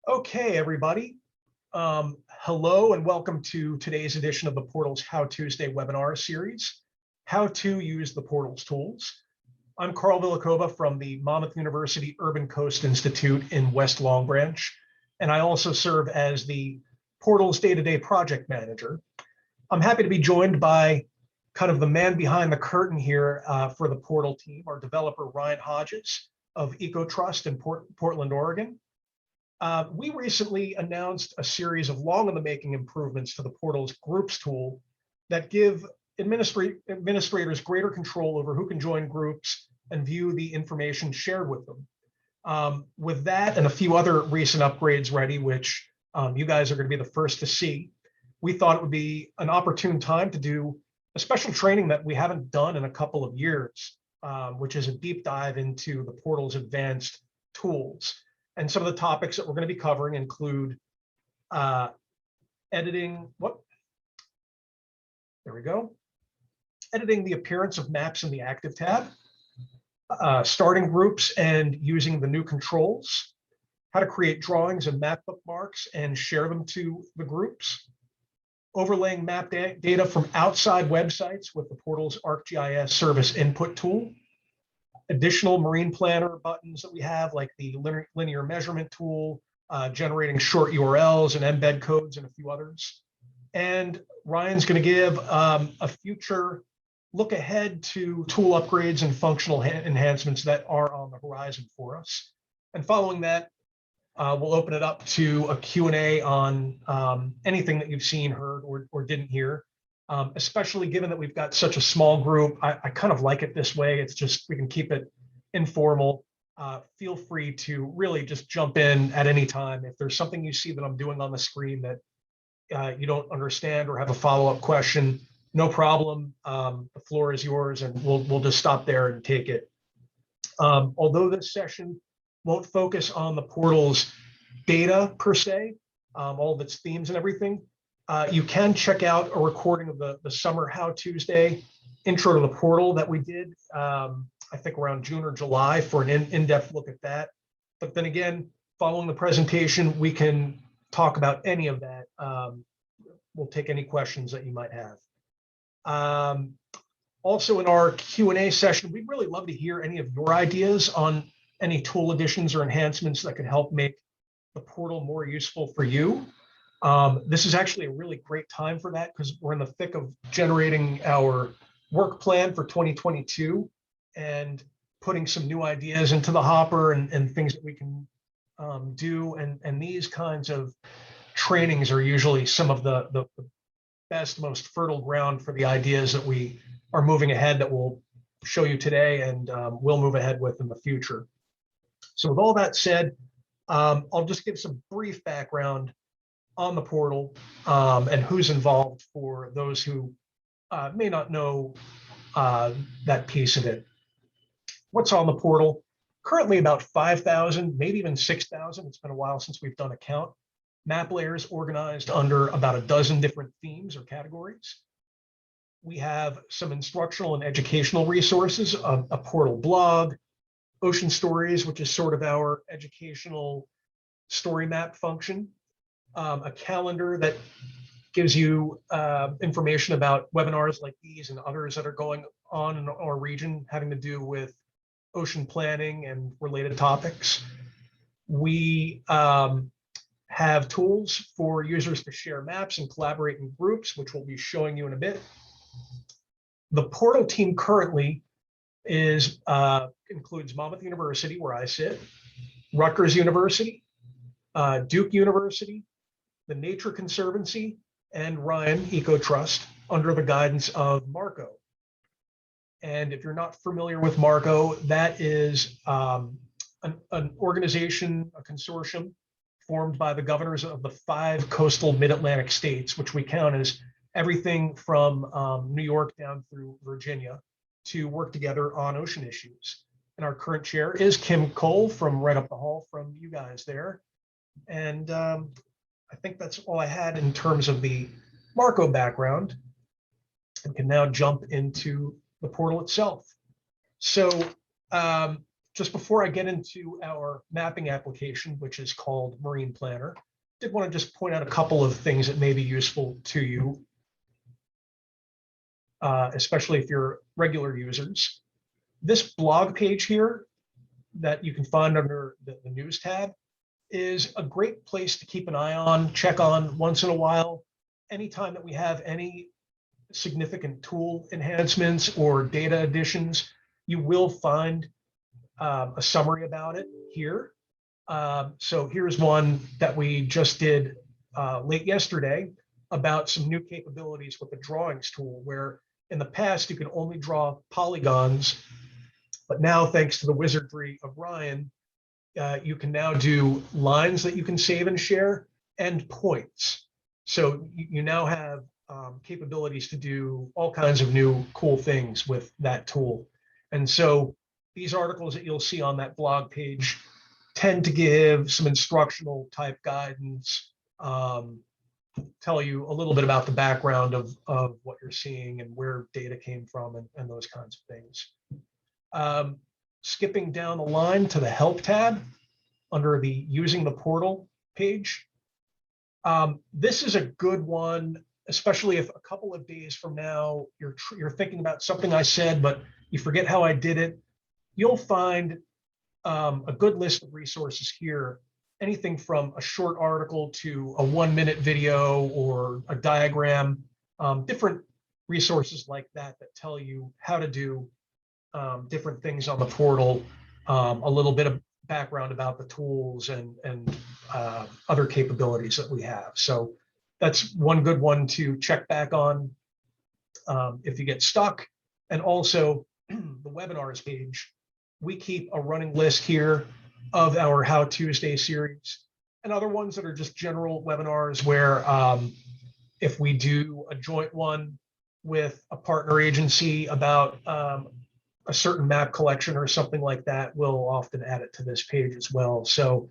Okay, everybody. Hello and welcome to today's edition of the Portals How Tuesday webinar series, How to Use the Portals Tools. I'm Karl Vilacoba from the Monmouth University Urban Coast Institute in West Long Branch, and I also serve as the Portals day-to-day project manager. I'm happy to be joined by kind of the man behind the curtain here for the Portal team, our developer, Ryan Hodges of Ecotrust in Portland, Oregon. We recently announced a series of long in the making improvements to the Portals Groups tool that give administrators greater control over who can join groups and view the information shared with them. With that and a few other recent upgrades ready, which you guys are going to be the first to see, we thought it would be an opportune time to do a special training that we haven't done in a couple of years, which is a deep dive into the Portals advanced tools. And some of the topics that we're going to be covering include editing, editing the appearance of maps in the active tab, starting groups and using the new controls, how to create drawings and map bookmarks and share them to the groups, overlaying map data from outside websites with the Portals ArcGIS service input tool, additional marine planner buttons that we have, like the linear measurement tool, generating short URLs and embed codes and a few others. And Ryan's going to give a future look ahead to tool upgrades and functional enhancements that are on the horizon for us. And following that, we'll open it up to a Q&A on anything that you've seen, heard, or didn't hear. Especially given that we've got such a small group, I kind of like it this way. It's just, we can keep it informal. Feel free to really just jump in at any time. If there's something you see that I'm doing on the screen that you don't understand or have a follow-up question, no problem. The floor is yours, and we'll just stop there and take it. Although this session won't focus on the Portals data per se, all of its themes and everything, you can check out a recording of the Summer How Tuesday intro to the portal that we did, I think around June or July, for an in-depth look at that. But then again, following the presentation, we can talk about any of that. We'll take any questions that you might have. Also in our Q&A session, we'd really love to hear any of your ideas on any tool additions or enhancements that could help make the portal more useful for you. This is actually a really great time for that, because we're in the thick of generating our work plan for 2022 and putting some new ideas into the hopper and things that we can do. And these kinds of trainings are usually some of the best, most fertile ground for the ideas that we are moving ahead, that we'll show you today and we'll move ahead with in the future. So with all that said, I'll just give some brief background on the portal and who's involved for those who may not know that piece of it. What's on the portal? Currently about 5,000, maybe even 6,000. It's been a while since we've done a count. Map layers organized under about a dozen different themes or categories. We have some instructional and educational resources, a portal blog, Ocean Stories, which is sort of our educational story map function, a calendar that gives you information about webinars like these and others that are going on in our region having to do with ocean planning and related topics. We have tools for users to share maps and collaborate in groups, which we'll be showing you in a bit. The portal team currently includes Monmouth University, where I sit, Rutgers University, Duke University, the Nature Conservancy, and Ryan Ecotrust, under the guidance of Marco. And if you're not familiar with Marco, that is an organization, a consortium formed by the governors of the 5 coastal mid-Atlantic states, which we count as everything from New York down through Virginia, to work together on ocean issues. And our current chair is Kim Cole, from right up the hall from you guys there. And I think that's all I had in terms of the Marco background. I can now jump into the portal itself. So just before I get into our mapping application, which is called Marine Planner, did want to just point out a couple of things that may be useful to you, especially if you're regular users. This blog page here that you can find under the news tab is a great place to keep an eye on, check on once in a while. Anytime that we have any significant tool enhancements or data additions, you will find a summary about it here. So here's one that we just did late yesterday about some new capabilities with the drawings tool, where in the past you could only draw polygons, but now thanks to the wizardry of Ryan, you can now do lines that you can save and share and points. So you now have capabilities to do all kinds of new cool things with that tool. And so these articles that you'll see on that blog page tend to give some instructional type guidance, tell you a little bit about the background of what you're seeing and where data came from and those kinds of things. Skipping down the line to the Help tab under the Using the Portal page. This is a good one, especially if a couple of days from now you're thinking about something I said, but you forget how I did it. You'll find a good list of resources here, anything from a short article to a 1-minute video or a diagram, different resources like that that tell you how to do different things on the portal, a little bit of background about the tools and other capabilities that we have. So that's one good one to check back on if you get stuck. And also the webinars page, we keep a running list here of our How Tuesday series and other ones that are just general webinars where if we do a joint one with a partner agency about a certain map collection or something like that, we'll often add it to this page as well. So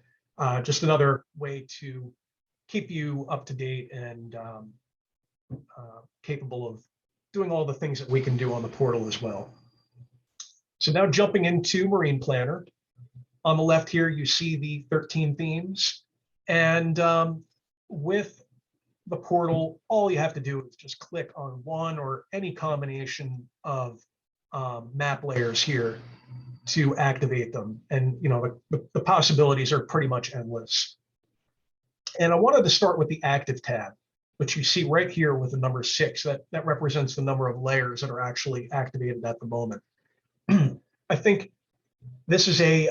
just another way to keep you up to date and capable of doing all the things that we can do on the portal as well. So now jumping into Marine Planner. On the left here, you see the 13 themes. And with the portal, all you have to do is just click on one or any combination of map layers here to activate them. And the possibilities are pretty much endless. And I wanted to start with the active tab, which you see right here with the number 6. That represents the number of layers that are actually activated at the moment. I think this is a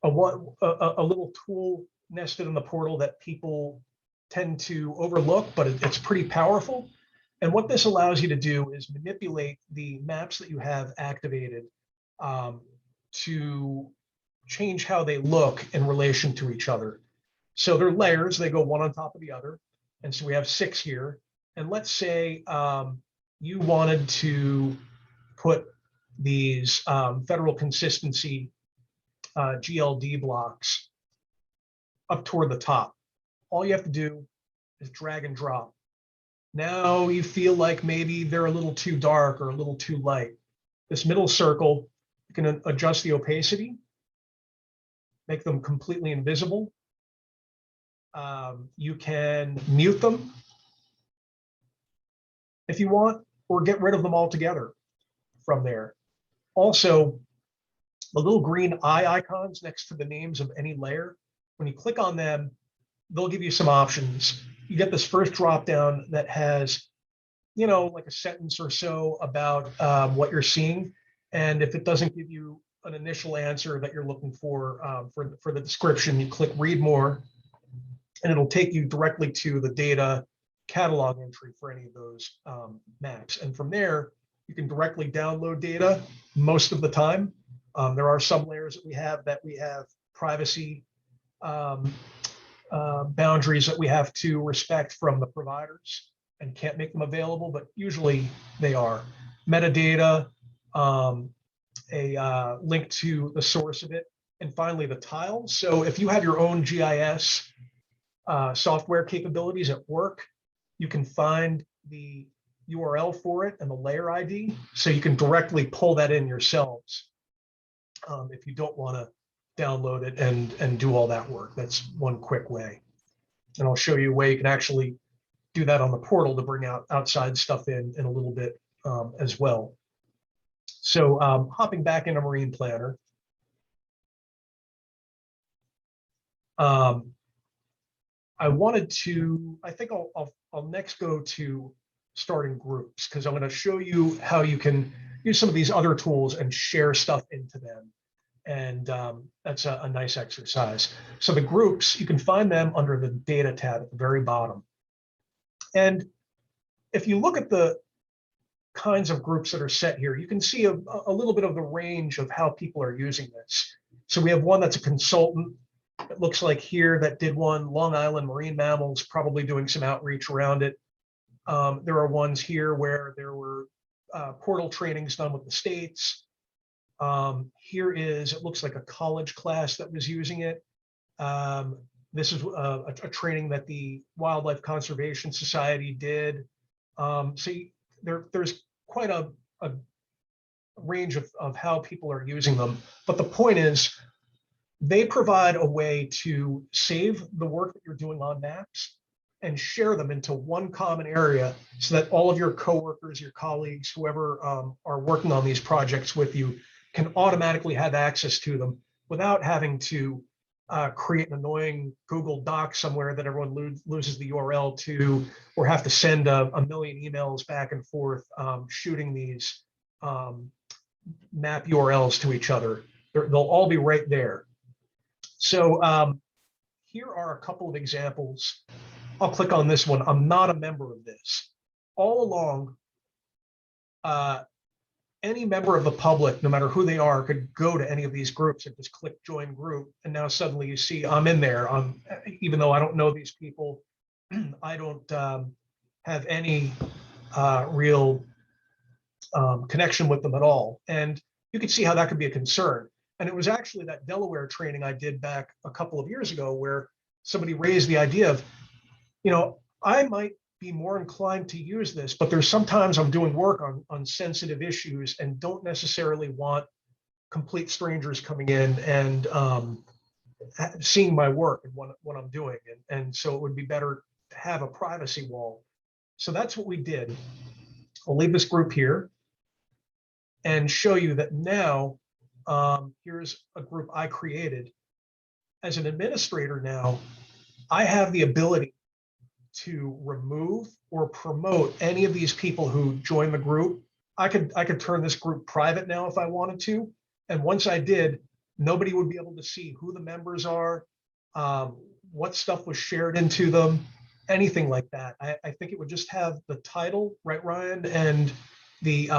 little tool nested in the portal that people tend to overlook, but it's pretty powerful. And what this allows you to do is manipulate the maps that you have activated to change how they look in relation to each other. So they're layers, they go one on top of the other. And so we have 6 here. And let's say you wanted to put these federal consistency GLD blocks up toward the top. All you have to do is drag and drop. Now you feel like maybe they're a little too dark or a little too light. This middle circle, you can adjust the opacity, make them completely invisible. You can mute them if you want, or get rid of them altogether from there. Also, the little green eye icons next to the names of any layer, when you click on them, they'll give you some options. You get this first drop down that has, like a sentence or so about what you're seeing. And if it doesn't give you an initial answer that you're looking for the description, you click read more, and it'll take you directly to the data catalog entry for any of those maps. And from there, you can directly download data most of the time. There are some layers that we have privacy boundaries that we have to respect from the providers and can't make them available, but usually they are. Metadata, a link to the source of it, and finally the tiles. So if you have your own GIS software capabilities at work, you can find the URL for it and the layer ID, so you can directly pull that in yourselves if you don't want to download it and do all that work. That's one quick way. And I'll show you a way you can actually do that on the portal to bring out outside stuff in a little bit as well. So hopping back into Marine Planner. I think I'll next go to starting groups, because I'm going to show you how you can use some of these other tools and share stuff into them. And that's a nice exercise. So the groups, you can find them under the data tab at the very bottom. And if you look at the kinds of groups that are set here, you can see a little bit of the range of how people are using this. So we have one that's a consultant. It looks like here that did one, Long Island Marine Mammals, probably doing some outreach around it. There are ones here where there were portal trainings done with the states. Here is, it looks like a college class that was using it. This is a training that the Wildlife Conservation Society did. So there's quite a range of how people are using them. But the point is, they provide a way to save the work that you're doing on maps and share them into one common area so that all of your coworkers, your colleagues, whoever are working on these projects with you can automatically have access to them without having to create an annoying Google Doc somewhere that everyone loses the URL to, or have to send a million emails back and forth shooting these map URLs to each other. They'll all be right there. So here are a couple of examples. I'll click on this one. I'm not a member of this. All along, any member of the public, no matter who they are, could go to any of these groups and just click join group. And now suddenly you see I'm in there. Even though I don't know these people, I don't have any real connection with them at all. And you can see how that could be a concern. And it was actually that Delaware training I did back a couple of years ago where somebody raised the idea of, I might be more inclined to use this, but there's sometimes I'm doing work on sensitive issues and don't necessarily want complete strangers coming in and seeing my work and what I'm doing. And so it would be better to have a privacy wall. So that's what we did. I'll leave this group here and show you that now here's a group I created. As an administrator now, I have the ability to remove or promote any of these people who join the group. I could turn this group private now if I wanted to. And once I did, nobody would be able to see who the members are, what stuff was shared into them, anything like that. I think it would just have the title, right, Ryan, and the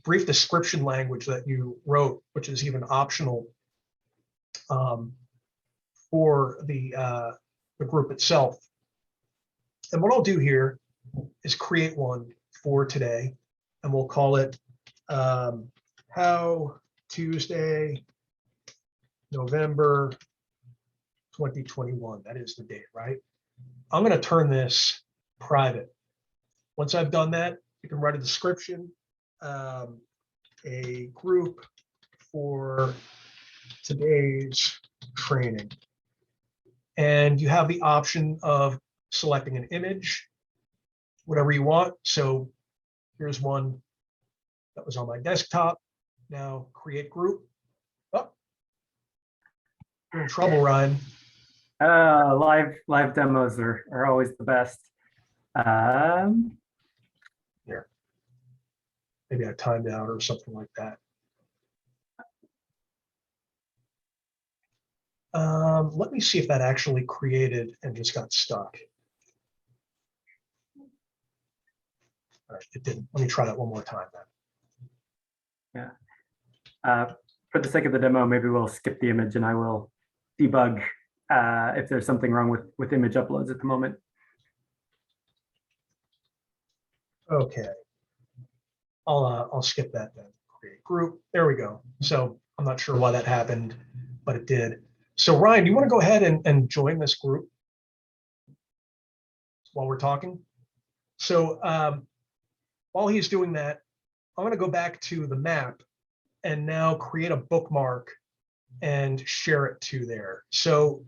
brief description language that you wrote, which is even optional for the group itself. And what I'll do here is create one for today, and we'll call it How Tuesday, November 2021. That is the date, right? I'm going to turn this private. Once I've done that, you can write a description, a group for today's training. And you have the option of selecting an image, whatever you want. So here's one that was on my desktop. Now create group. Oh, you're in trouble, Ryan. Live demos are always the best. Here, maybe I timed out or something like that. Let me see if that actually created and just got stuck. All right, it didn't. Let me try that one more time then. Yeah. For the sake of the demo, maybe we'll skip the image and I will debug if there's something wrong with image uploads at the moment. Okay. I'll skip that then. Create group. There we go. So I'm not sure why that happened, but it did. So Ryan, do you want to go ahead and join this group while we're talking? So while he's doing that, I'm going to go back to the map and now create a bookmark and share it to there. So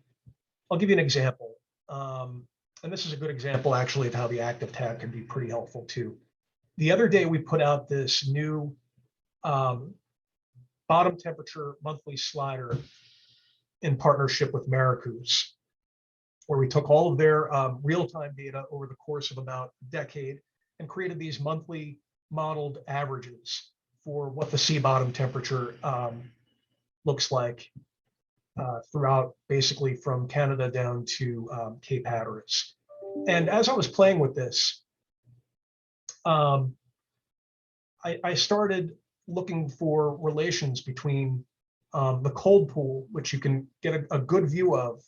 I'll give you an example. And this is a good example actually of how the active tab can be pretty helpful too. The other day we put out this new bottom temperature monthly slider in partnership with Maricus, where we took all of their real-time data over the course of about a decade and created these monthly modeled averages for what the sea bottom temperature looks like throughout, basically from Canada down to Cape Hatteras. And as I was playing with this, I started looking for relations between the cold pool, which you can get a good view of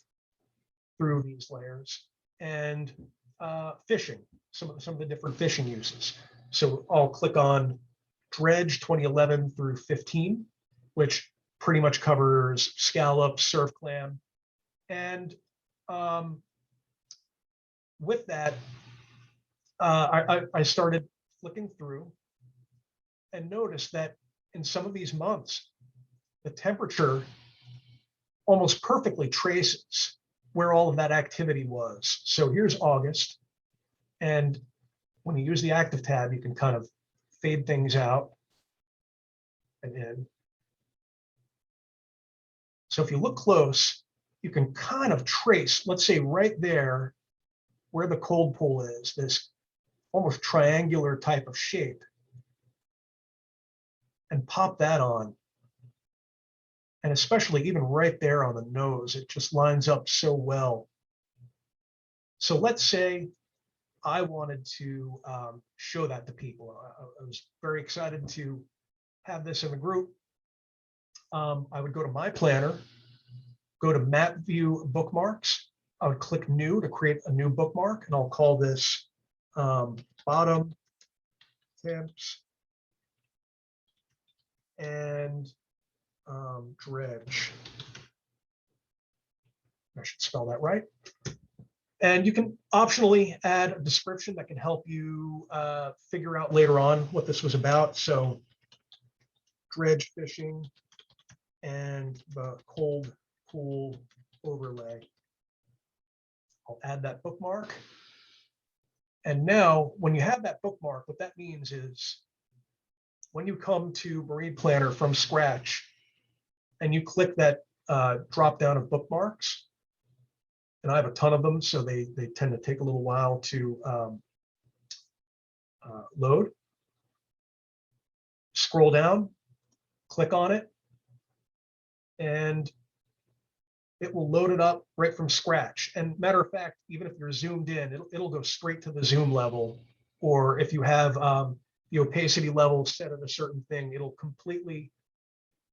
through these layers, and fishing, some of the different fishing uses. So I'll click on Dredge 2011 through 15, which pretty much covers scallop, surf clam. And with that, I started flicking through and noticed that in some of these months, the temperature almost perfectly traces where all of that activity was. So here's August. And when you use the active tab, you can kind of fade things out and in. So if you look close, you can kind of trace, let's say right there, where the cold pool is, this almost triangular type of shape, and pop that on. And especially even right there on the nose, it just lines up so well. So let's say I wanted to show that to people. I was very excited to have this in the group. I would go to my planner, go to Map View Bookmarks. I would click New to create a new bookmark, and I'll call this Bottom Temps and Dredge. I should spell that right. And you can optionally add a description that can help you figure out later on what this was about. So dredge fishing and the cold pool overlay. I'll add that bookmark. And now when you have that bookmark, what that means is when you come to Marine Planner from scratch and you click that drop down of bookmarks, and I have a ton of them, so they tend to take a little while to load. Scroll down, click on it, and it will load it up right from scratch. And matter of fact, even if you're zoomed in, it'll go straight to the zoom level. Or if you have the opacity level set at a certain thing, it'll completely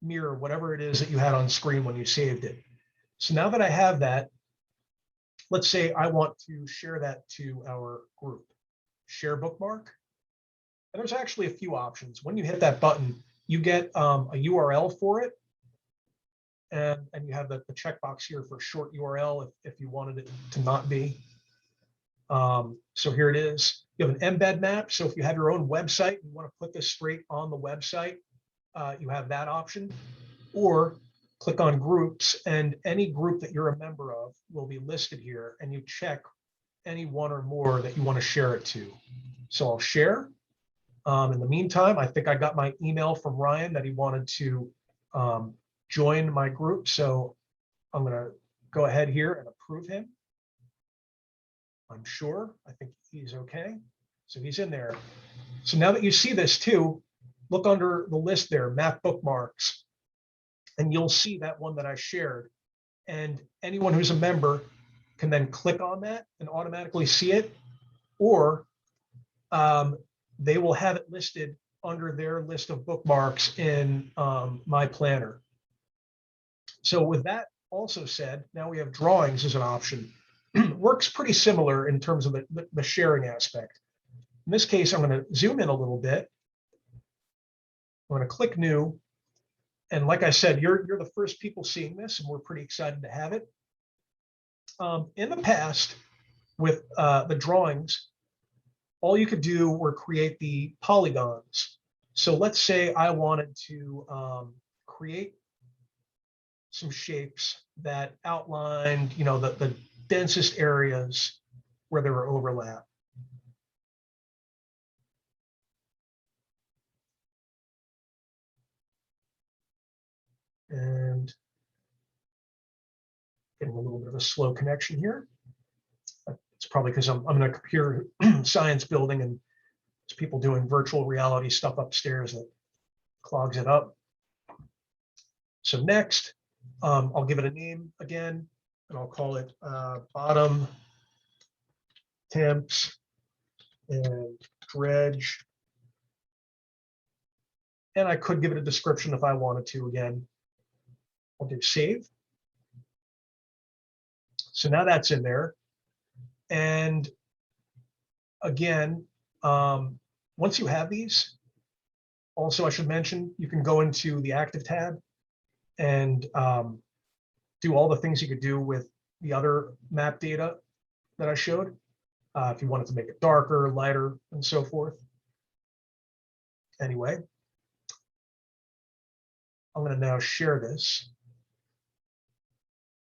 mirror whatever it is that you had on screen when you saved it. So now that I have that, let's say I want to share that to our group. Share bookmark. And there's actually a few options. When you hit that button, you get a URL for it. And you have the checkbox here for short URL if you wanted it to not be. So here it is. You have an embed map. So if you have your own website, you want to put this straight on the website, you have that option. Or click on groups, and any group that you're a member of will be listed here, and you check any one or more that you want to share it to. So I'll share. In the meantime, I think I got my email from Ryan that he wanted to join my group. So I'm going to go ahead here and approve him. I'm sure. I think he's okay. So he's in there. So now that you see this too, look under the list there, Map Bookmarks, and you'll see that one that I shared. And anyone who's a member can then click on that and automatically see it, or they will have it listed under their list of bookmarks in my planner. So with that also said, now we have drawings as an option. Works pretty similar in terms of the sharing aspect. In this case, I'm going to zoom in a little bit. I'm going to click New. And like I said, you're the first people seeing this, and we're pretty excited to have it. In the past, with the drawings, all you could do were create the polygons. So let's say I wanted to create some shapes that outlined, the densest areas where there were overlap. And getting a little bit of a slow connection here. It's probably because I'm in a computer science building and there's people doing virtual reality stuff upstairs that clogs it up. So next, I'll give it a name again, and I'll call it bottom temps and dredge. And I could give it a description if I wanted to again. I'll do save. So now that's in there. And again, once you have these, also I should mention, you can go into the active tab and do all the things you could do with the other map data that I showed. If you wanted to make it darker, lighter, and so forth. Anyway, I'm going to now share this.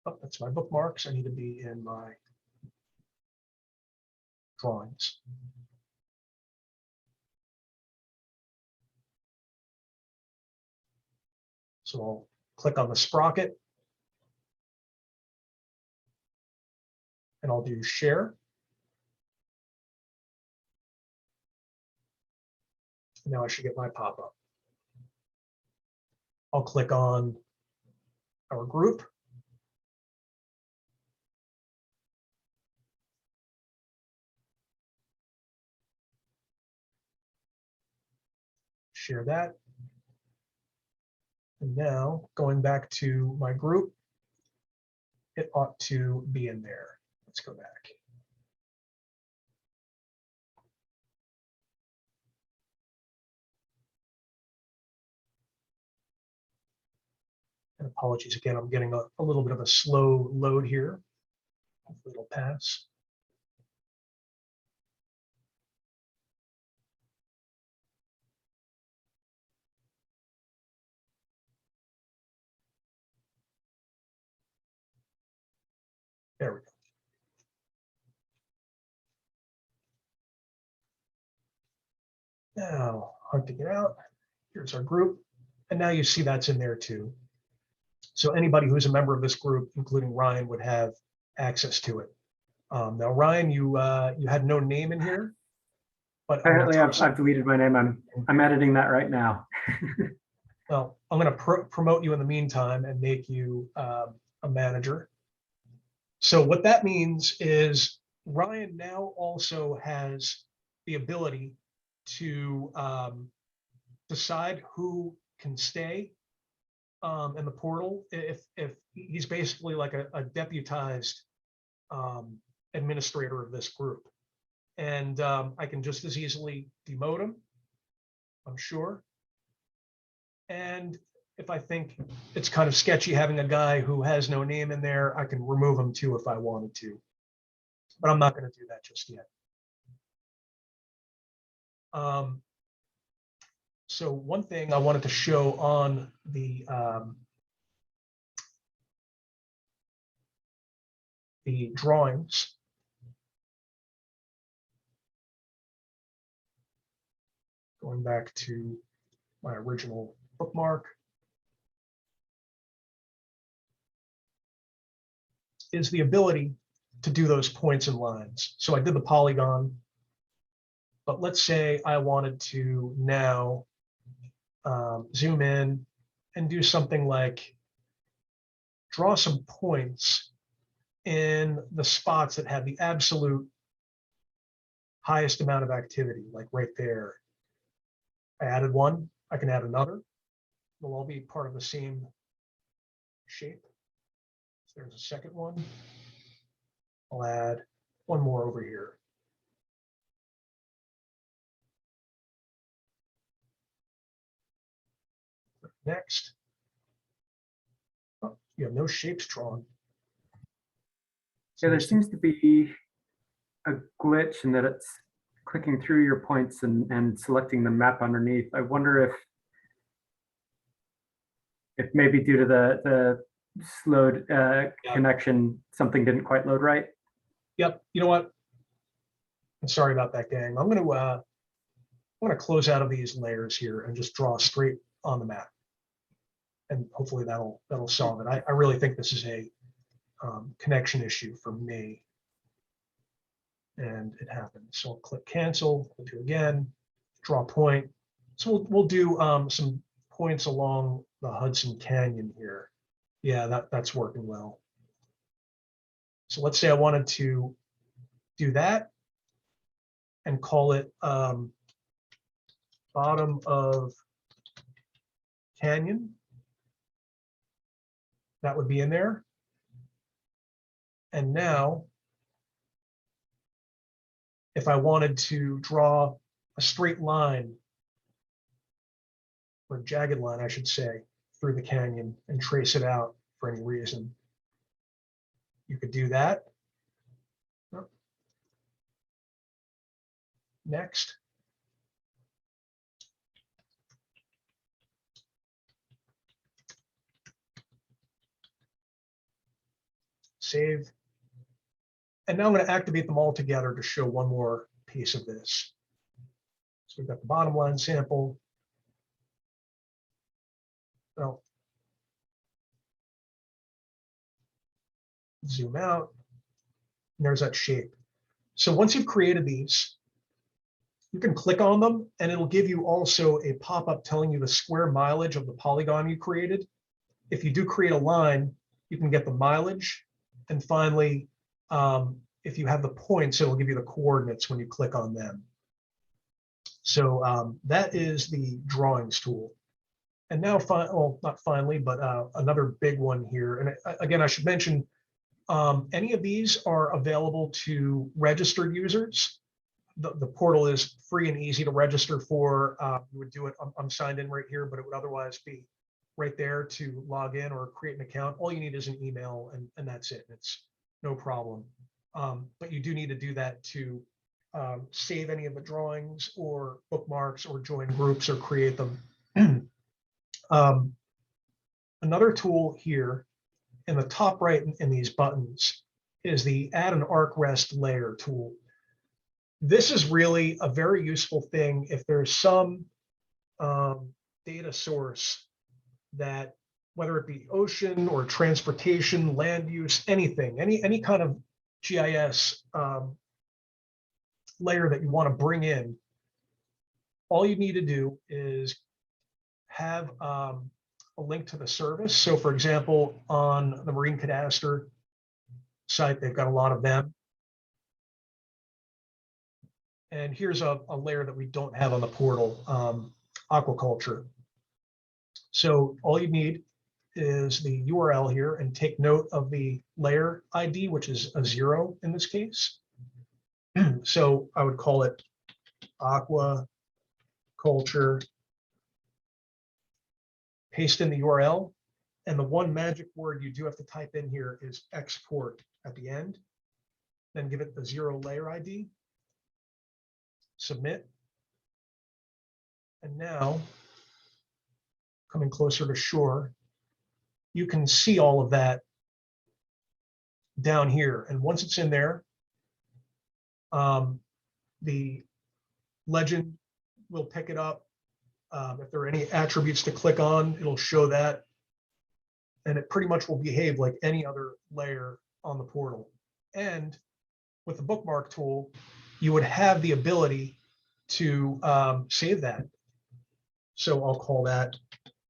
Oh, that's my bookmarks. I need to be in my drawings. So I'll click on the sprocket and I'll do share. Now I should get my pop-up. I'll click on our group. Share that. And now going back to my group, it ought to be in there. Let's go back. And apologies again, I'm getting a little bit of a slow load here. Hopefully it'll pass. There we go. Now, hunting it out. Here's our group. And now you see that's in there too. So anybody who's a member of this group, including Ryan, would have access to it. Now, Ryan, you had no name in here. But apparently I've deleted my name. I'm editing that right now. Well, I'm going to promote you in the meantime and make you a manager. So what that means is Ryan now also has the ability to decide who can stay in the portal if he's basically like a deputized administrator of this group. And I can just as easily demote him, I'm sure. And if I think it's kind of sketchy having a guy who has no name in there, I can remove him too if I wanted to. But I'm not going to do that just yet. So one thing I wanted to show on the drawings going back to my original bookmark is the ability to do those points and lines. So I did the polygon, but let's say I wanted to now zoom in and do something like draw some points in the spots that have the absolute highest amount of activity, like right there. I added one, I can add another. They'll all be part of the same shape. So there's a second one. I'll add one more over here. Next. Oh, you have no shapes drawn. Yeah, there seems to be a glitch in that it's clicking through your points and selecting the map underneath. I wonder if maybe due to the slowed connection. Something didn't quite load right. Yep. You know what? I'm sorry about that, gang. I'm gonna close out of these layers here and just draw straight on the map, and hopefully that'll solve it. I really think this is a connection issue for me, and it happened. So I'll click cancel. We'll do again. Draw point. So we'll do some points along the Hudson Canyon here. Yeah, that's working well. So let's say I wanted to do that and call it bottom of canyon. That would be in there. And now, if I wanted to draw a straight line, or a jagged line, I should say, through the canyon and trace it out for any reason, you could do that. Next. Save. And now I'm going to activate them all together to show one more piece of this. So we've got the bottom line sample. Well, zoom out. And there's that shape. So once you've created these, you can click on them and it'll give you also a pop-up telling you the square mileage of the polygon you created. If you do create a line, you can get the mileage. And finally, if you have the points, it'll give you the coordinates when you click on them. So that is the drawings tool. And now, well, not finally, but another big one here. And again, I should mention, any of these are available to registered users. The portal is free and easy to register for. You would do it, I'm signed in right here, but it would otherwise be right there to log in or create an account. All you need is an email and that's it. It's no problem. But you do need to do that to save any of the drawings or bookmarks or join groups or create them. Another tool here in the top right in these buttons is the add an arc rest layer tool. This is really a very useful thing if there's some data source that, whether it be ocean or transportation, land use, anything, any kind of GIS layer that you want to bring in, all you need to do is have a link to the service. So for example, on the Marine Cadastre site, they've got a lot of them. And here's a layer that we don't have on the portal, aquaculture. So all you need is the URL here and take note of the layer ID, which is a 0 in this case. So I would call it aquaculture, paste in the URL, and the one magic word you do have to type in here is export at the end, then give it the 0 layer ID, submit. And now, coming closer to shore, you can see all of that down here. And once it's in there, the legend will pick it up. If there are any attributes to click on, it'll show that. And it pretty much will behave like any other layer on the portal. And with the bookmark tool, you would have the ability to save that. So I'll call that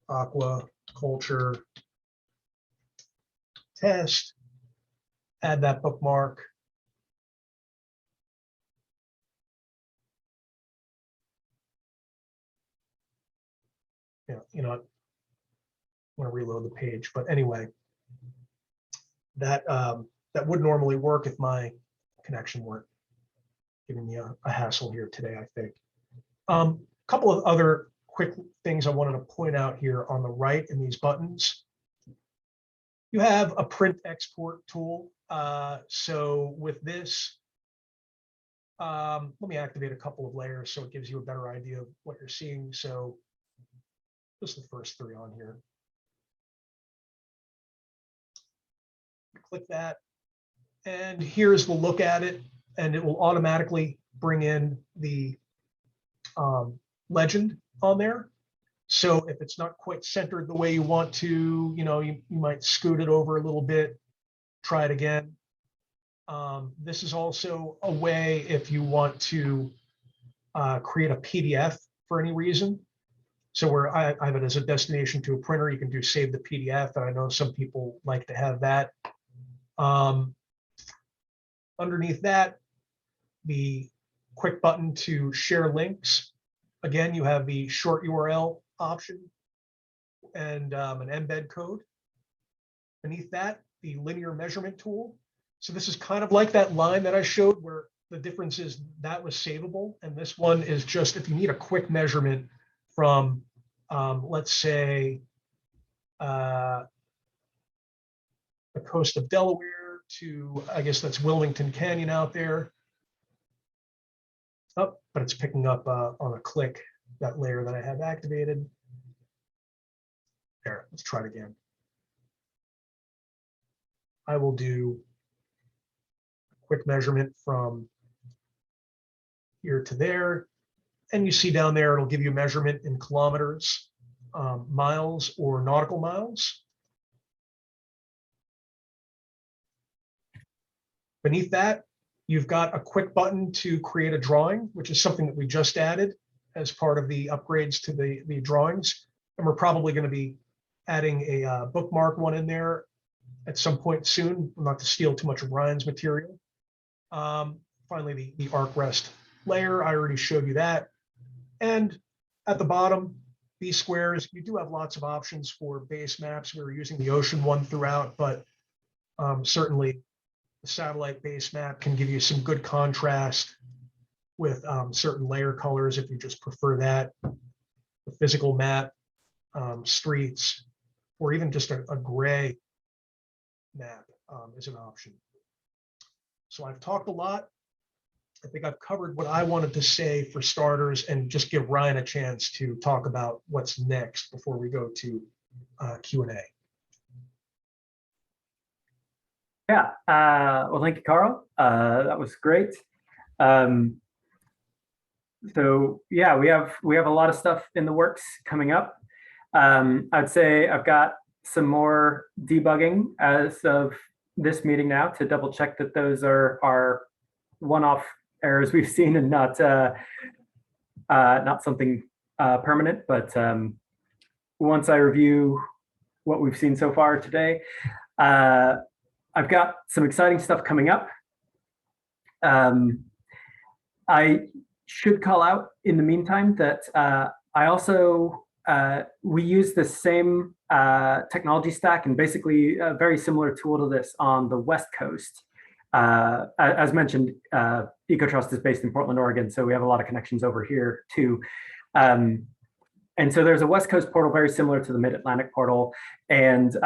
aquaculture test, add that bookmark. Yeah, you know, I'm going to reload the page, but anyway, that that would normally work if my connection weren't giving me a hassle here today, I think. A couple of other quick things I wanted to point out here on the right in these buttons. You have a print export tool. So with this, let me activate a couple of layers so it gives you a better idea of what you're seeing. So just the first 3 on here. Click that. And here's the look at it. And it will automatically bring in the legend on there. So if it's not quite centered the way you want to, you might scoot it over a little bit, try it again. This is also a way if you want to create a PDF for any reason. So where I have it as a destination to a printer, you can do save the PDF, and I know some people like to have that. Underneath that, the quick button to share links. Again, you have the short URL option and an embed code. Beneath that, the linear measurement tool. So this is kind of like that line that I showed where the difference is that was savable. And this one is just if you need a quick measurement from, let's say, the coast of Delaware to, I guess that's Wilmington Canyon out there. Oh, but it's picking up on a click that layer that I have activated. There, let's try it again. I will do a quick measurement from here to there. And you see down there, it'll give you a measurement in kilometers, miles, or nautical miles. Beneath that, you've got a quick button to create a drawing, which is something that we just added as part of the upgrades to the drawings. And we're probably going to be adding a bookmark one in there at some point soon, not to steal too much of Ryan's material. Finally, the arc rest layer, I already showed you that. And at the bottom, these squares, you do have lots of options for base maps. We were using the ocean one throughout, but certainly the satellite base map can give you some good contrast with certain layer colors if you just prefer that. The physical map, streets, or even just a gray map is an option. So I've talked a lot. I think I've covered what I wanted to say for starters, and just give Ryan a chance to talk about what's next before we go to Q&A. Yeah, well, thank you, Karl. That was great. So yeah, we have a lot of stuff in the works coming up. I'd say I've got some more debugging as of this meeting now to double check that those are one-off errors we've seen and not something permanent. But once I review what we've seen so far today, I've got some exciting stuff coming up. I should call out in the meantime that I also, we use the same technology stack and basically a very similar tool to this on the West Coast. As mentioned, Ecotrust is based in Portland, Oregon, so we have a lot of connections over here too. And so there's a West Coast portal very similar to the Mid-Atlantic portal, and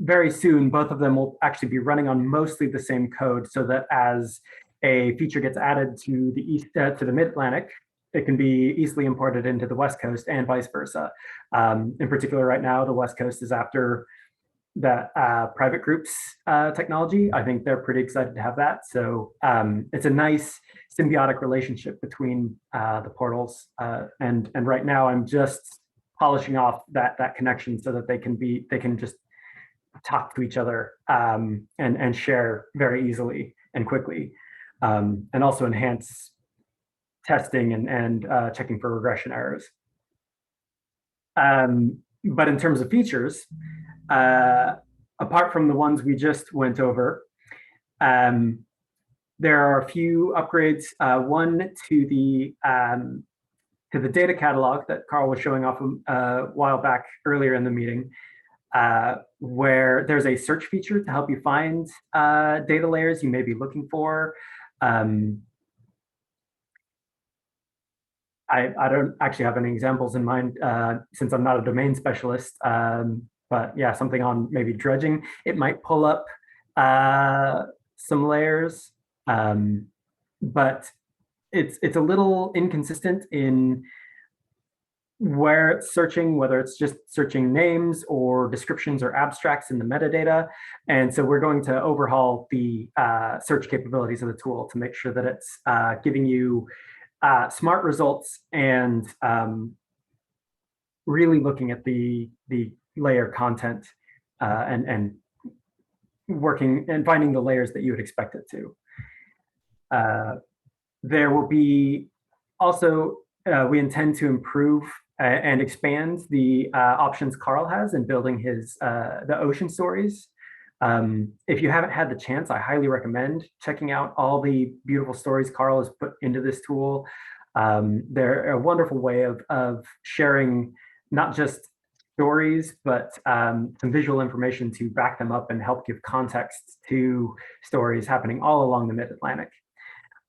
very soon both of them will actually be running on mostly the same code, so that as a feature gets added to the east to the Mid-Atlantic, it can be easily imported into the West Coast and vice versa. In particular, right now, the West Coast is after that private groups technology. I think they're pretty excited to have that. So it's a nice symbiotic relationship between the portals. And right now, I'm just polishing off that connection so that they can just talk to each other and share very easily and quickly, and also enhance testing and checking for regression errors. But in terms of features, apart from the ones we just went over, there are a few upgrades. One to the data catalog that Karl was showing off a while back earlier in the meeting, where there's a search feature to help you find data layers you may be looking for. I don't actually have any examples in mind since I'm not a domain specialist, but yeah, something on maybe dredging. It might pull up some layers, but it's a little inconsistent in where it's searching, whether it's just searching names or descriptions or abstracts in the metadata. And so we're going to overhaul the search capabilities of the tool to make sure that it's giving you smart results and really looking at the layer content and working and finding the layers that you would expect it to. There will be also, we intend to improve and expand the options Karl has in building his the ocean stories. If you haven't had the chance, I highly recommend checking out all the beautiful stories Karl has put into this tool. They're a wonderful way of sharing not just stories, but some visual information to back them up and help give context to stories happening all along the mid-Atlantic.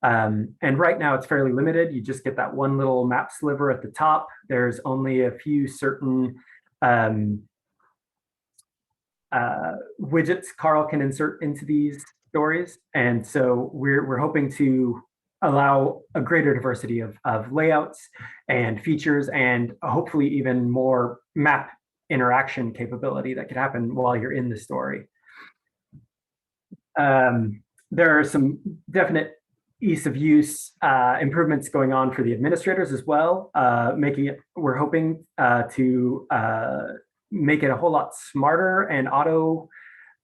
And right now it's fairly limited. You just get that one little map sliver at the top. There's only a few certain widgets Karl can insert into these stories. And so we're hoping to allow a greater diversity of layouts and features, and hopefully even more map interaction capability that could happen while you're in the story. There are some definite ease of use improvements going on for the administrators as well, we're hoping to make it a whole lot smarter and auto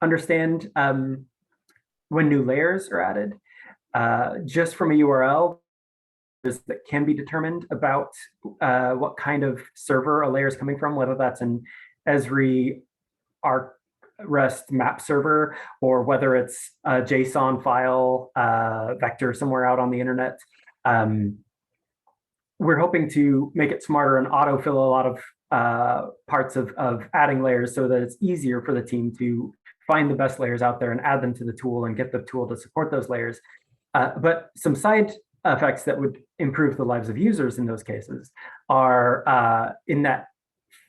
understand when new layers are added. Just from a URL that can be determined about what kind of server a layer is coming from, whether that's an Esri Arc REST map server, or whether it's a JSON file vector somewhere out on the internet. We're hoping to make it smarter and autofill a lot of parts of adding layers so that it's easier for the team to find the best layers out there and add them to the tool and get the tool to support those layers. But some side effects that would improve the lives of users in those cases are in that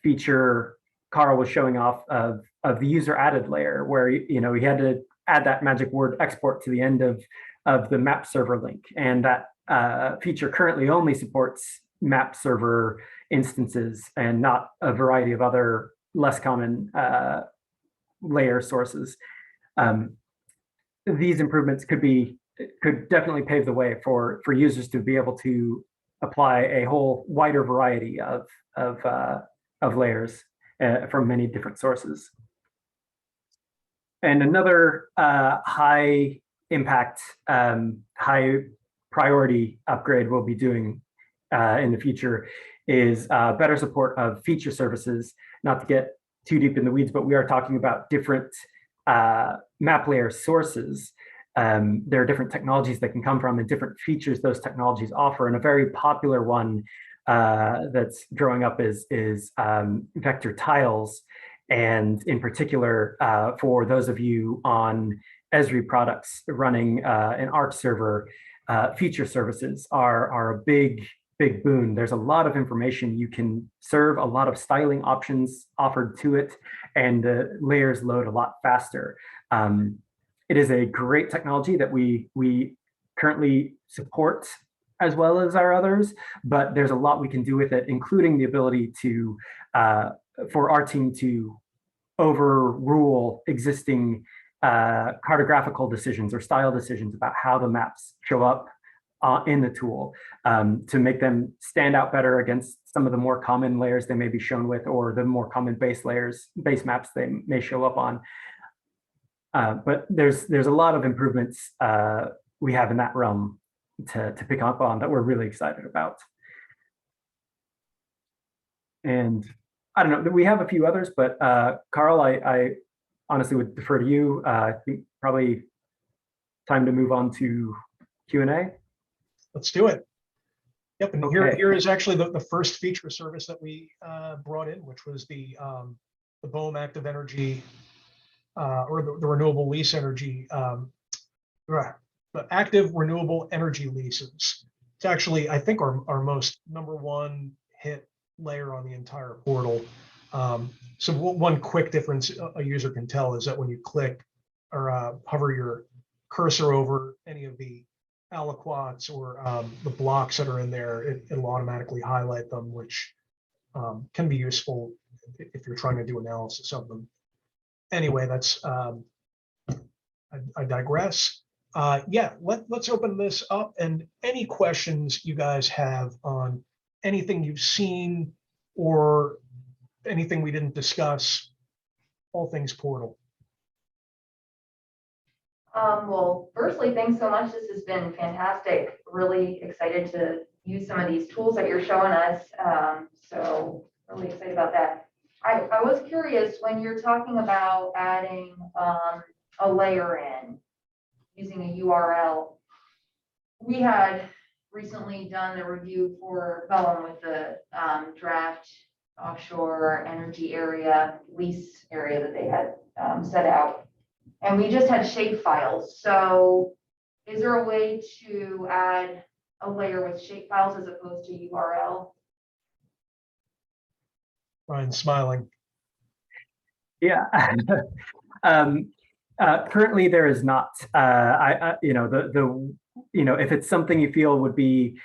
feature Karl was showing off of the user added layer, where he had to add that magic word export to the end of the map server link. And that feature currently only supports map server instances and not a variety of other less common layer sources. These improvements could definitely pave the way for users to be able to apply a whole wider variety of layers from many different sources. And another high impact, high priority upgrade we'll be doing in the future is better support of feature services. Not to get too deep in the weeds, but we are talking about different map layer sources. There are different technologies that can come from and different features those technologies offer. And a very popular one that's growing up is vector tiles. And in particular, for those of you on Esri products running an Arc server, feature services are a big boon. There's a lot of information you can serve, a lot of styling options offered to it, and the layers load a lot faster. It is a great technology that we currently support as well as our others, but there's a lot we can do with it, including the ability to for our team to overrule existing cartographical decisions or style decisions about how the maps show up in the tool, to make them stand out better against some of the more common layers they may be shown with, or the more common base maps they may show up on. But there's a lot of improvements we have in that realm to pick up on that we're really excited about. And I don't know, we have a few others, but Karl, I honestly would defer to you. I think probably time to move on to Q&A. Let's do it. Yep, and Okay. here is actually the first feature service that we brought in, which was the BOEM active energy or the renewable lease energy, the active renewable energy leases. It's actually, I think, our most #1 hit layer on the entire portal. So one quick difference a user can tell is that when you click or hover your cursor over any of the aliquots or the blocks that are in there, it'll automatically highlight them, which can be useful if you're trying to do analysis of them. Anyway, that's I digress. Yeah, let's open this up, and any questions you guys have on anything you've seen or anything we didn't discuss, all things portal. Well, firstly, thanks so much. This has been fantastic. Really excited to use some of these tools that you're showing us. So really excited about that. I was curious when you're talking about adding a layer in using a URL. We had recently done the review for Vellum with the draft offshore energy area lease area that they had set out. And we just had shape files. So is there a way to add a layer with shape files as opposed to URL? Ryan's smiling. Yeah. Currently, there is not. If it's something you feel would be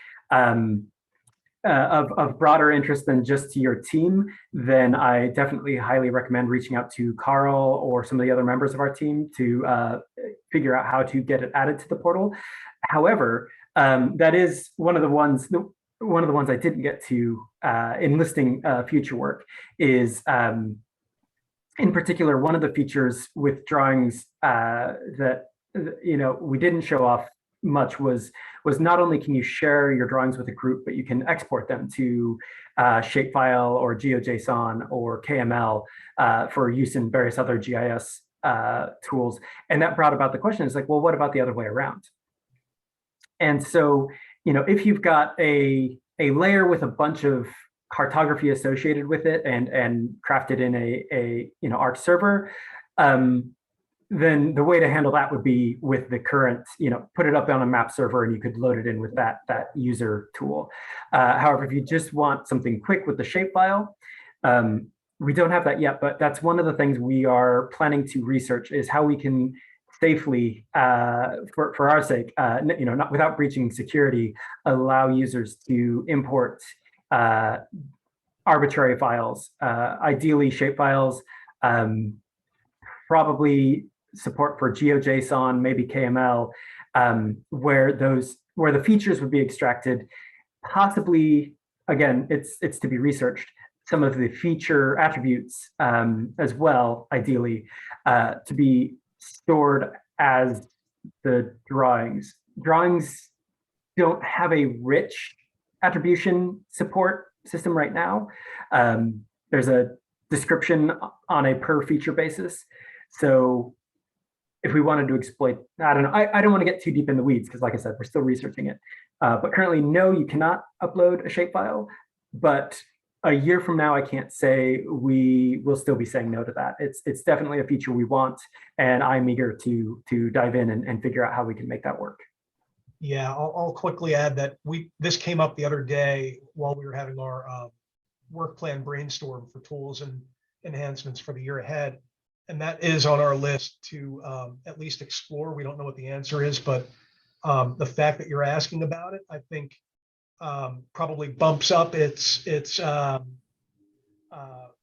of broader interest than just to your team, then I definitely highly recommend reaching out to Karl or some of the other members of our team to figure out how to get it added to the portal. However, that is one of the ones I didn't get to in listing future work is in particular, one of the features with drawings that we didn't show off much was not only can you share your drawings with a group, but you can export them to shapefile or GeoJSON or KML for use in various other GIS tools. And that brought about the question is like, well, what about the other way around? And so, if you've got a layer with a bunch of cartography associated with it and crafted in a Arc server, then the way to handle that would be with the current, put it up on a map server and you could load it in with that user tool. However, if you just want something quick with the shapefile, we don't have that yet, but that's one of the things we are planning to research is how we can safely, for our sake, not without breaching security, allow users to import arbitrary files, ideally shapefiles, probably support for GeoJSON, maybe KML, where the features would be extracted. Possibly, again, it's to be researched. Some of the feature attributes as well, ideally, to be stored as the drawings. Drawings don't have a rich attribution support system right now. There's a description on a per feature basis. So if we wanted to exploit, I don't know, I don't want to get too deep in the weeds because like I said, we're still researching it. But currently, no, you cannot upload a shapefile. But a year from now, I can't say we will still be saying no to that. It's definitely a feature we want, and I'm eager to dive in and figure out how we can make that work. Yeah, I'll quickly add that this came up the other day while we were having our work plan brainstorm for tools and enhancements for the year ahead. And that is on our list to at least explore. We don't know what the answer is, but the fact that you're asking about it, I think probably bumps up its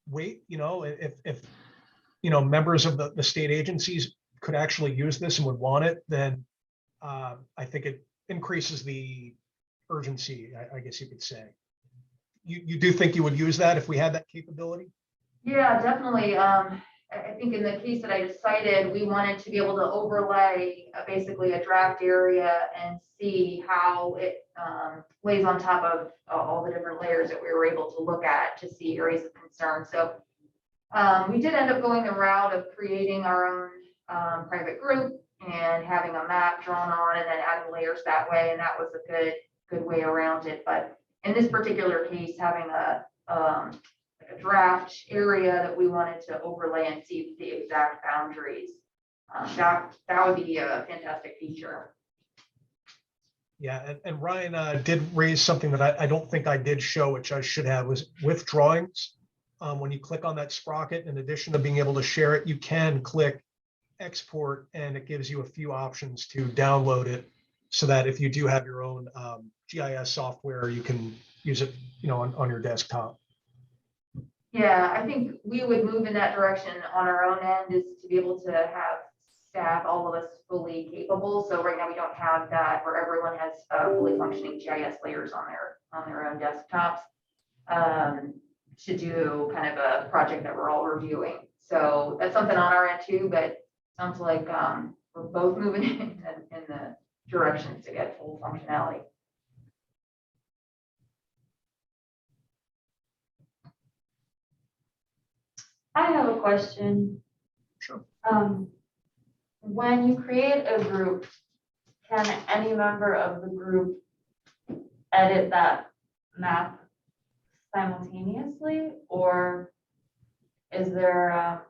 weight. If members of the state agencies could actually use this and would want it, then I think it increases the urgency, I guess you could say. You do think you would use that if we had that capability? Yeah, definitely. I think in the case that I just cited, we wanted to be able to overlay basically a draft area and see how it lays on top of all the different layers that we were able to look at to see areas of concern. So we did end up going the route of creating our own private group and having a map drawn on and then adding layers that way. And that was a good way around it. But in this particular case, having a draft area that we wanted to overlay and see the exact boundaries. That would be a fantastic feature. Yeah, and Ryan did raise something that I don't think I did show, which I should have, was with drawings. When you click on that sprocket, in addition to being able to share it, you can click export, and it gives you a few options to download it so that if you do have your own GIS software, you can use it on your desktop. Yeah, I think we would move in that direction on our own end, is to be able to have staff, all of us fully capable. So right now we don't have that where everyone has fully functioning GIS layers on their own desktops. To do kind of a project that we're all reviewing. So that's something on our end too, but sounds like we're both moving in the directions to get full functionality. I have a question. Sure. When you create a group, can any member of the group edit that map simultaneously, or is there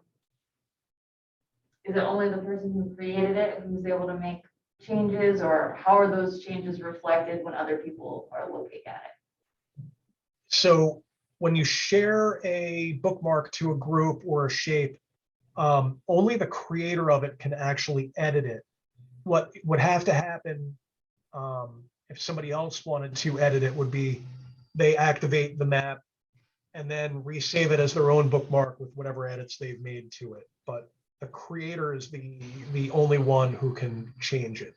is it only the person who created it who's able to make changes, or how are those changes reflected when other people are looking at it? So when you share a bookmark to a group or a shape, only the creator of it can actually edit it. What would have to happen if somebody else wanted to edit it would be they activate the map and then resave it as their own bookmark with whatever edits they've made to it. But the creator is the only one who can change it.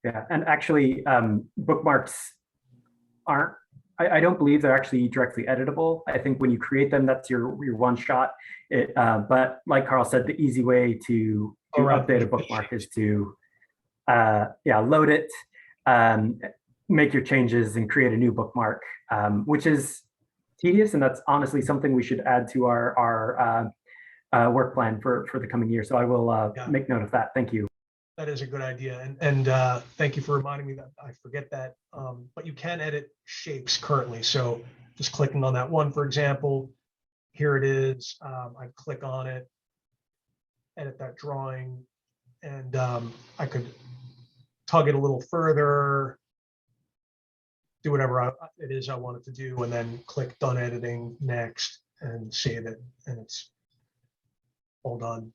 Yeah, and actually, bookmarks aren't, I don't believe they're actually directly editable. I think when you create them, that's your one shot. But like Karl said, the easy way to update a bookmark is to load it, make your changes and create a new bookmark, which is tedious. And that's honestly something we should add to our work plan for the coming year. So I will make note of that. Thank you. That is a good idea. And thank you for reminding me that I forget that. But you can edit shapes currently. So just clicking on that one, for example, here it is. I click on it, edit that drawing, and I could tug it a little further, do whatever it is I want it to do, and then click done editing next and save it, and it's all done.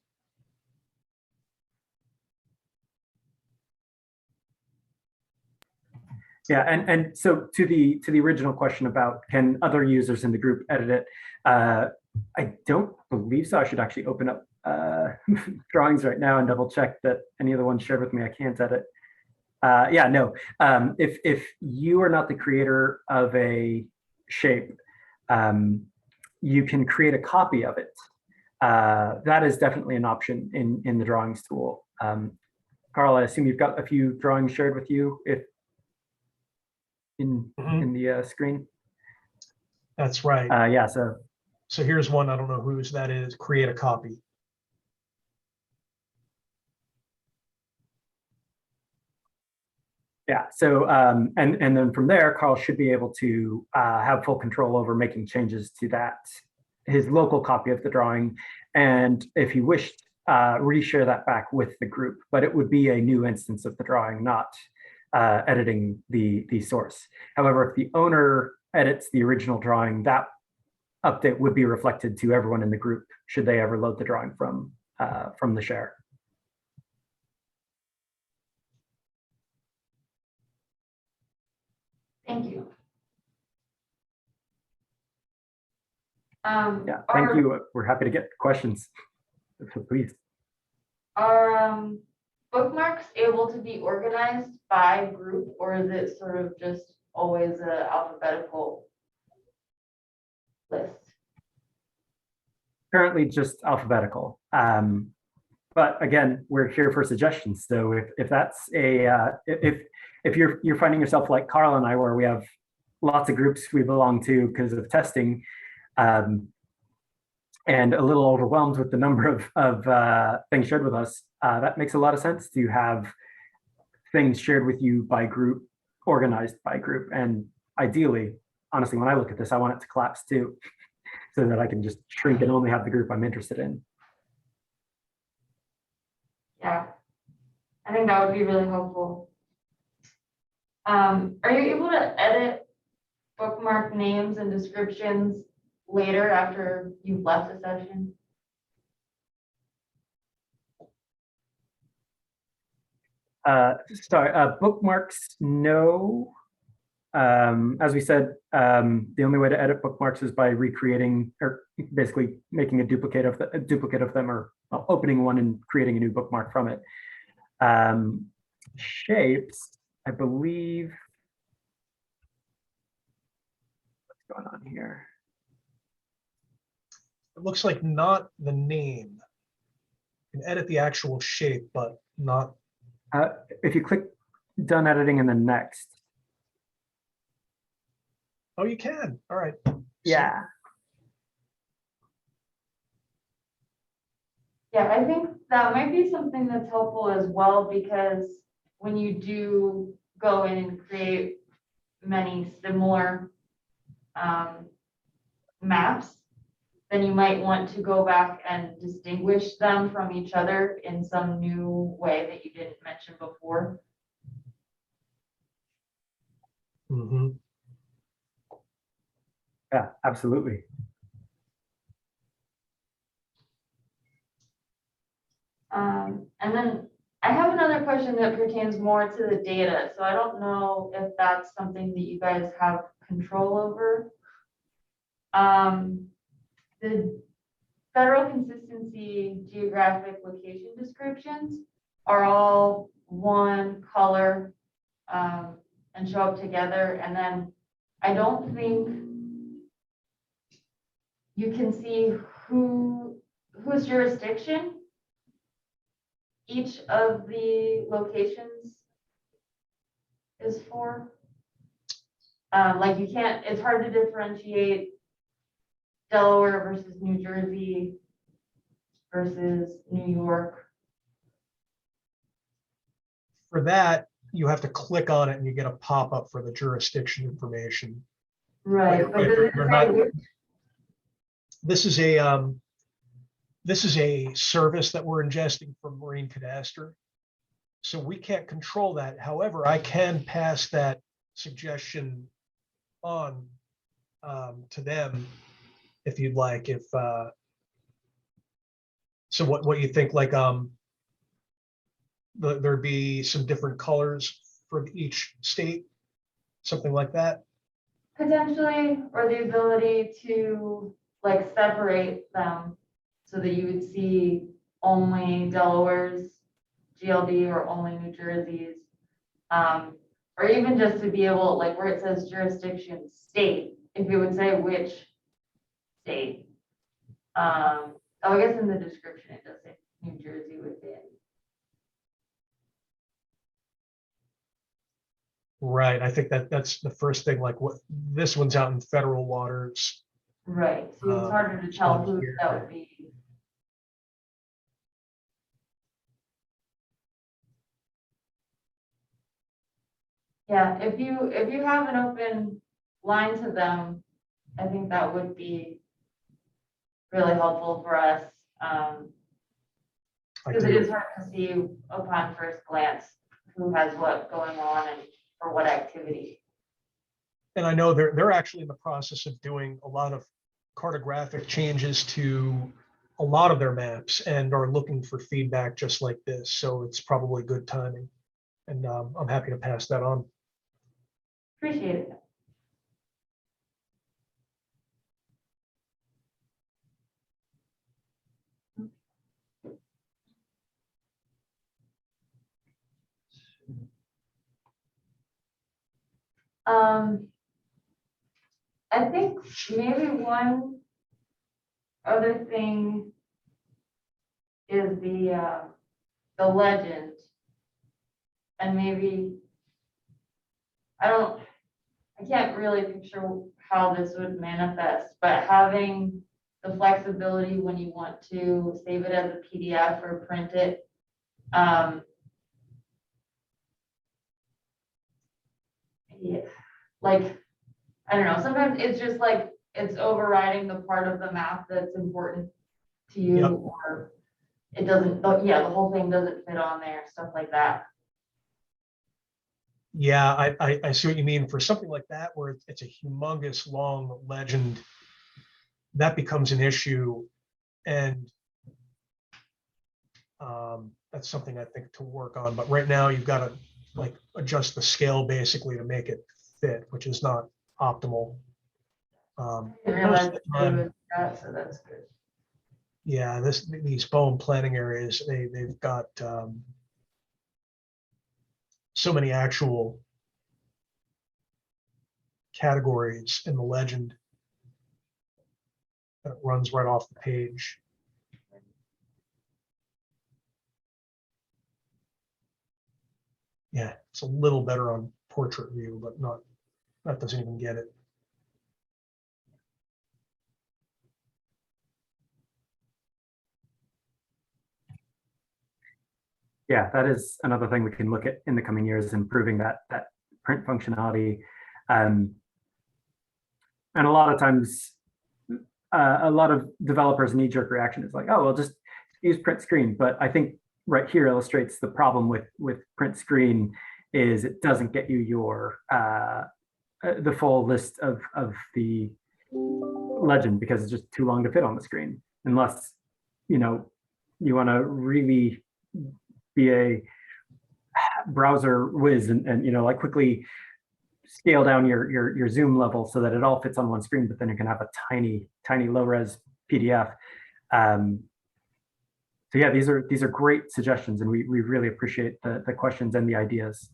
Yeah, and so to the original question about can other users in the group edit it, I don't believe so. I should actually open up drawings right now and double check that any of the ones shared with me I can't edit. Yeah, no. If you are not the creator of a shape, you can create a copy of it. That is definitely an option in the drawings tool. Karl, I assume you've got a few drawings shared with you in the screen. That's right. Yeah, so here's one. I don't know whose that is. Create a copy. yeah, so and then from there, Karl should be able to have full control over making changes to his local copy of the drawing, and if he wished, reshare that back with the group. But it would be a new instance of the drawing, not editing the source. However, if the owner edits the original drawing, that update would be reflected to everyone in the group should they ever load the drawing from the share. Thank you. Yeah, thank you. We're happy to get questions. So please. Are bookmarks able to be organized by group, or is it sort of just always an alphabetical list? Currently just alphabetical. But again, we're here for suggestions. So if that's if you're finding yourself like Karl and I, where we have lots of groups we belong to because of testing, and a little overwhelmed with the number of things shared with us, that makes a lot of sense to have things shared with you by group, organized by group. And ideally, honestly, when I look at this, I want it to collapse too, so that I can just shrink and only have the group I'm interested in. Yeah, I think that would be really helpful. Are you able to edit bookmark names and descriptions later after you've left a session? Sorry, bookmarks, no. As we said, the only way to edit bookmarks is by recreating, or basically making a duplicate of them, or well, opening one and creating a new bookmark from it. Shapes, I believe. What's going on here? It looks like not the name. You can edit the actual shape, but not. If you click done editing and then next. Oh, you can. All right. Yeah. Yeah, I think that might be something that's helpful as well, because when you do go in and create many similar maps, then you might want to go back and distinguish them from each other in some new way that you didn't mention before. Mm-hmm. Yeah, absolutely. And then I have another question that pertains more to the data. So I don't know if that's something that you guys have control over. The federal consistency geographic location descriptions are all one color and show up together. And then I don't think you can see whose jurisdiction each of the locations is for. Like you can't, it's hard to differentiate Delaware versus New Jersey versus New York. For that, you have to click on it and you get a pop-up for the jurisdiction information. Right. But But does it you're say not- which- This is a service that we're ingesting from marine cadastre. So we can't control that. However, I can pass that suggestion on to them if you'd like. If so, what you think? Like there'd be some different colors for each state, something like that. Potentially, or the ability to like separate them so that you would see only Delaware's GLD or only New Jersey's. Or even just to be able, like where it says jurisdiction state, if it would say which state. Oh, I guess in the description it does say New Jersey within. Right. I think that's the first thing. Like what this one's out in federal waters. Right, so it's harder to tell who that would be. Yeah, if you have an open line to them, I think that would be really helpful for us. Because it is hard to see upon first glance who has what going on and for what activity. And I know they're actually in the process of doing a lot of cartographic changes to a lot of their maps and are looking for feedback just like this. So it's probably good timing. And I'm happy to pass that on. Appreciate it. I think maybe one other thing is the legend, and maybe I can't really picture how this would manifest, but having the flexibility when you want to save it as a PDF or print it. Yeah, like, I don't know, sometimes it's just like, it's overriding the part of the map that's important to you, Yep. or it doesn't, yeah, the whole thing doesn't fit on there, stuff like that. Yeah, I see what you mean. For something like that, where it's a humongous long legend, that becomes an issue. And that's something I think to work on. But right now you've got to like adjust the scale basically to make it fit, which is not optimal. I Most didn't of realize the they time, would do that, so that's good. yeah, these bowen planting areas, they've got so many actual categories in the legend that runs right off the page. Yeah, it's a little better on portrait view, but not, that doesn't even get it. Yeah, that is another thing we can look at in the coming years, improving that print functionality. And a lot of times, a lot of developers' knee-jerk reaction is like, oh, well, just use print screen. But I think right here illustrates the problem with print screen is it doesn't get you your the full list of the legend because it's just too long to fit on the screen, unless you want to really be a browser whiz and like quickly scale down your zoom level so that it all fits on one screen, but then you can have a tiny low res PDF. So yeah, these are great suggestions, and we really appreciate the questions and the ideas.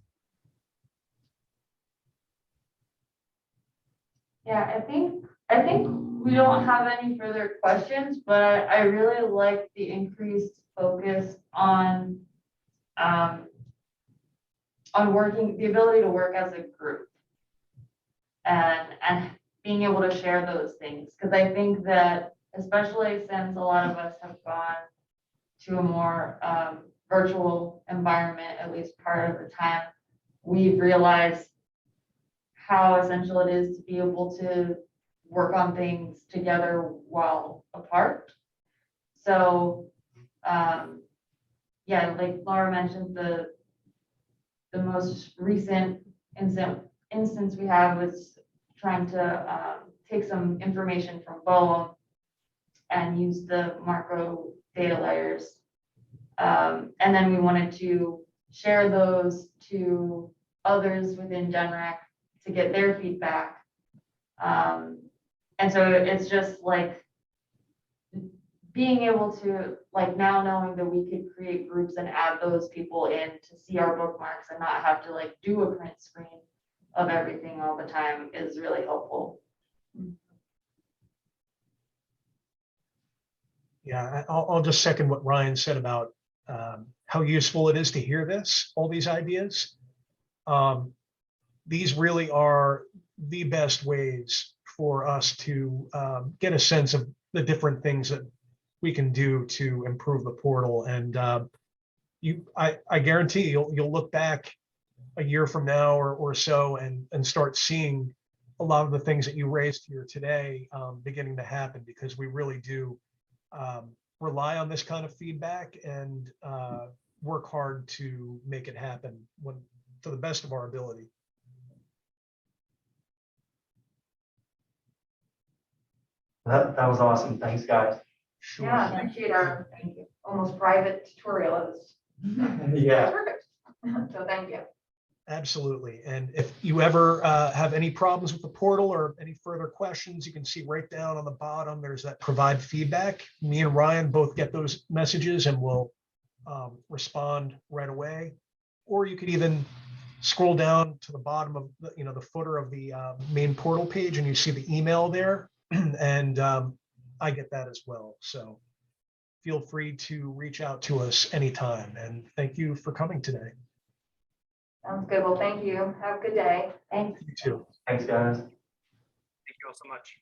Yeah, I think we don't have any further questions, but I really like the increased focus on the ability to work as a group and being able to share those things. Because I think that, especially since a lot of us have gone to a more virtual environment, at least part of the time, we've realized how essential it is to be able to work on things together while apart. So, yeah, like Laura mentioned, the most recent instance we have was trying to take some information from bowen and use the macro data layers. And then we wanted to share those to others within Genrec to get their feedback. And so it's just like being able to, like, now knowing that we could create groups and add those people in to see our bookmarks and not have to like do a print screen of everything all the time is really helpful. Yeah, I'll just second what Ryan said about how useful it is to hear all these ideas. These really are the best ways for us to get a sense of the different things that we can do to improve the portal. And I guarantee you'll look back a year from now or so and start seeing a lot of the things that you raised here today beginning to happen, because we really do rely on this kind of feedback and work hard to make it happen to the best of our ability. That was awesome. Thanks, guys. Sure. Yeah, I appreciate our almost private tutorial. It was Yeah. perfect. So thank you. Absolutely. And if you ever have any problems with the portal or any further questions, you can see right down on the bottom, there's that provide feedback. Me and Ryan both get those messages and we'll respond right away. Or you could even scroll down to the bottom of the footer of the main portal page and you see the email there. And I get that as well. So feel free to reach out to us anytime. And thank you for coming today. Sounds good. Well, thank you. Have a good day. Thanks. You too. Thanks, guys. Thank you all so much.